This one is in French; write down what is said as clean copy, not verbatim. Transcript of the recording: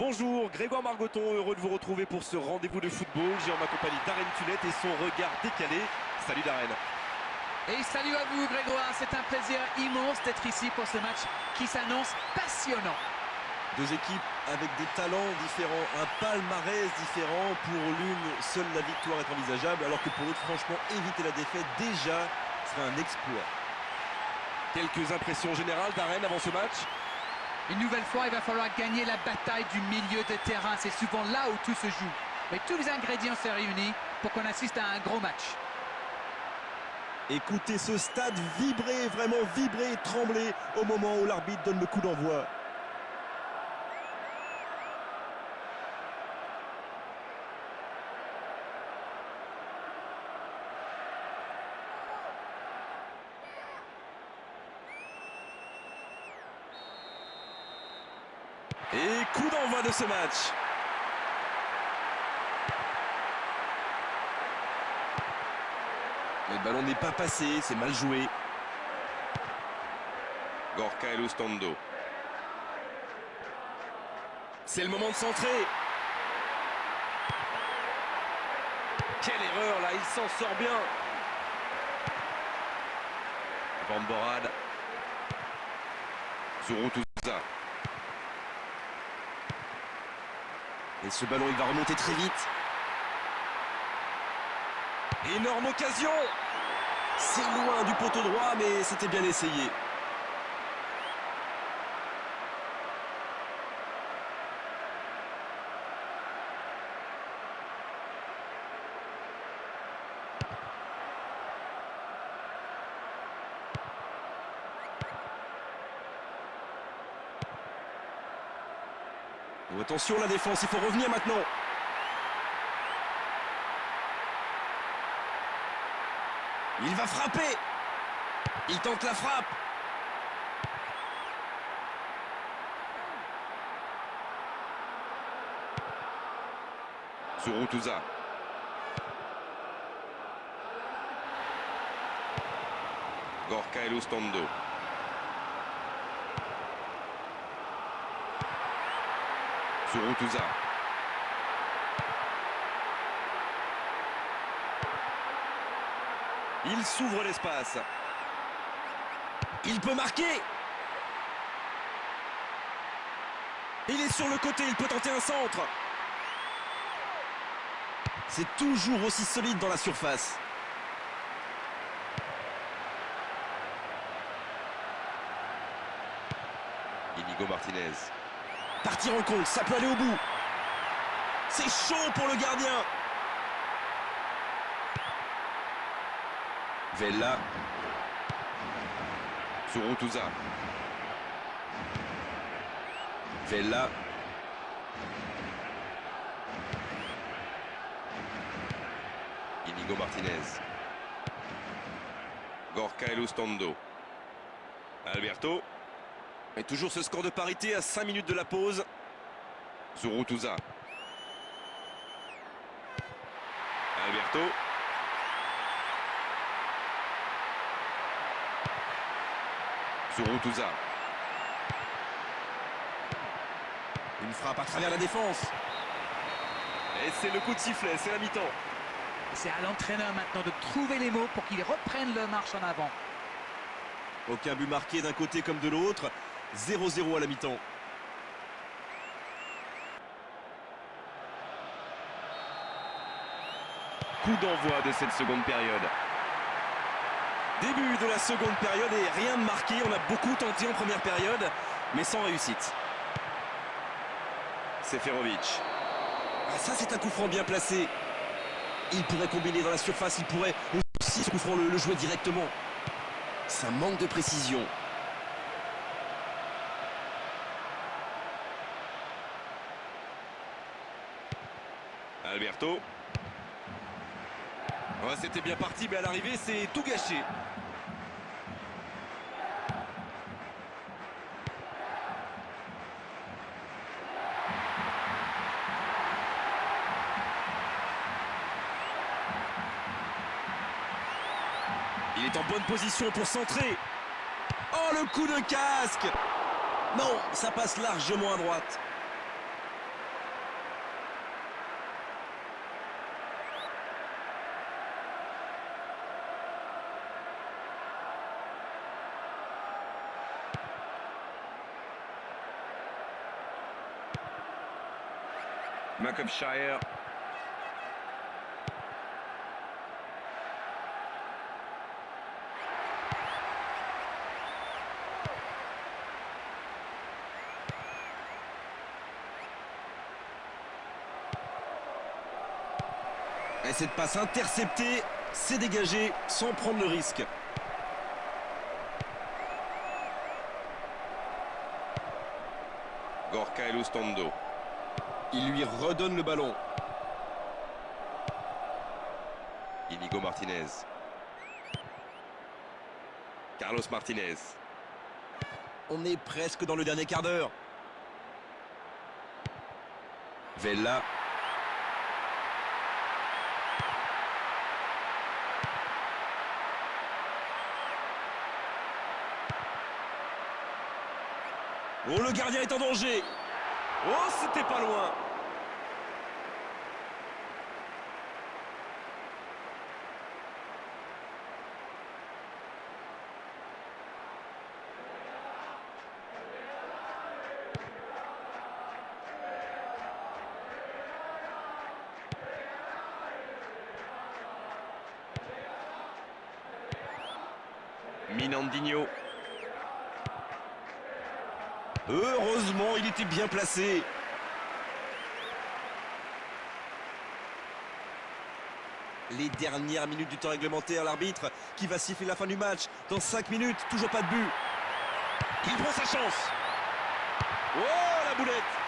Bonjour, Grégoire Margoton, heureux de vous retrouver pour ce rendez-vous de football. J'ai en ma compagnie Darren Tulette et son regard décalé. Salut Darren. Et salut à vous Grégoire, c'est un plaisir immense d'être ici pour ce match qui s'annonce passionnant. Deux équipes avec des talents différents, un palmarès différent. Pour l'une, seule la victoire est envisageable, alors que pour l'autre, franchement, éviter la défaite déjà serait un exploit. Quelques impressions générales Darren avant ce match? Une nouvelle fois, il va falloir gagner la bataille du milieu de terrain. C'est souvent là où tout se joue. Mais tous les ingrédients sont réunis pour qu'on assiste à un gros match. Écoutez ce stade vibrer, vraiment vibrer et trembler au moment où l'arbitre donne le coup d'envoi. Et coup d'envoi de ce match. Le ballon n'est pas passé, c'est mal joué. Gorka Elustondo. C'est le moment de centrer. Quelle erreur là, il s'en sort bien. Van Borad. Zurutuza. Et ce ballon, il va remonter très vite. Énorme occasion. C'est loin du poteau droit, mais c'était bien essayé. Oh, attention la défense, il faut revenir maintenant. Il va frapper. Il tente la frappe. Zurutuza. Gorka Elustondo. Zurutuza. Il s'ouvre l'espace. Il peut marquer. Il est sur le côté, il peut tenter un centre. C'est toujours aussi solide dans la surface. Inigo Martinez. Partir en contre, ça peut aller au bout. C'est chaud pour le gardien. Vella. Zurutuza. Vella. Inigo Martinez. Gorka Elustondo. Alberto. Et toujours ce score de parité à 5 minutes de la pause. Zurutuza. Alberto. Zurutuza. Une frappe à travers la défense. Et c'est le coup de sifflet, c'est la mi-temps. C'est à l'entraîneur maintenant de trouver les mots pour qu'ils reprennent leur marche en avant. Aucun but marqué d'un côté comme de l'autre. 0-0 à la mi-temps. Coup d'envoi de cette seconde période. Début de la seconde période et rien de marqué. On a beaucoup tenté en première période, mais sans réussite. Seferovic. Ah, ça, c'est un coup franc bien placé. Il pourrait combiner dans la surface, il pourrait aussi, ce coup franc, le jouer directement. Ça manque de précision. Alberto. Oh, c'était bien parti, mais à l'arrivée, c'est tout gâché. Il est en bonne position pour centrer. Oh, le coup de casque! Non, ça passe largement à droite. Mackupshire. Et cette passe interceptée, c'est dégagé sans prendre le risque. Gorka Elustondo. Il lui redonne le ballon. Inigo Martinez. Carlos Martinez. On est presque dans le dernier quart d'heure. Vella. Oh, le gardien est en danger. Oh, c'était pas loin. Minandinho. Heureusement, il était bien placé. Les dernières minutes du temps réglementaire, l'arbitre qui va siffler la fin du match. Dans 5 minutes, toujours pas de but. Il prend sa chance. Oh, la boulette!